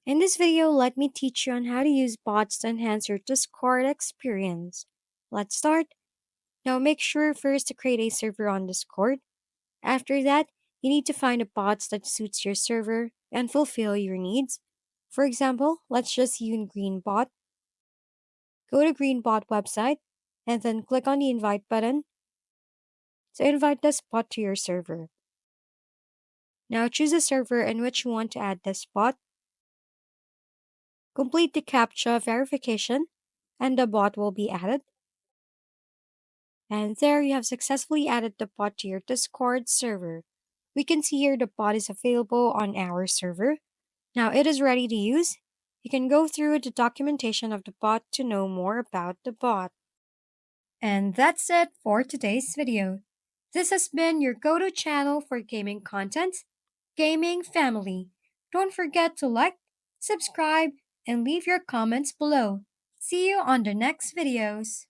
In this video, let me teach you on how to use bots to enhance your Discord experience. Let's start. Now make sure first to create a server on Discord. After that, you need to find a bot that suits your server and fulfill your needs. For example, let's just use Greenbot. Go to Greenbot website and then click on the invite button to invite this bot to your server. Now choose a server in which you want to add this bot. Complete the CAPTCHA verification and the bot will be added. And there you have successfully added the bot to your Discord server. We can see here the bot is available on our server. Now it is ready to use. You can go through the documentation of the bot to know more about the bot. And that's it for today's video. This has been your go-to channel for gaming content, Gaming Family. Don't forget to like, subscribe, and leave your comments below. See you on the next videos.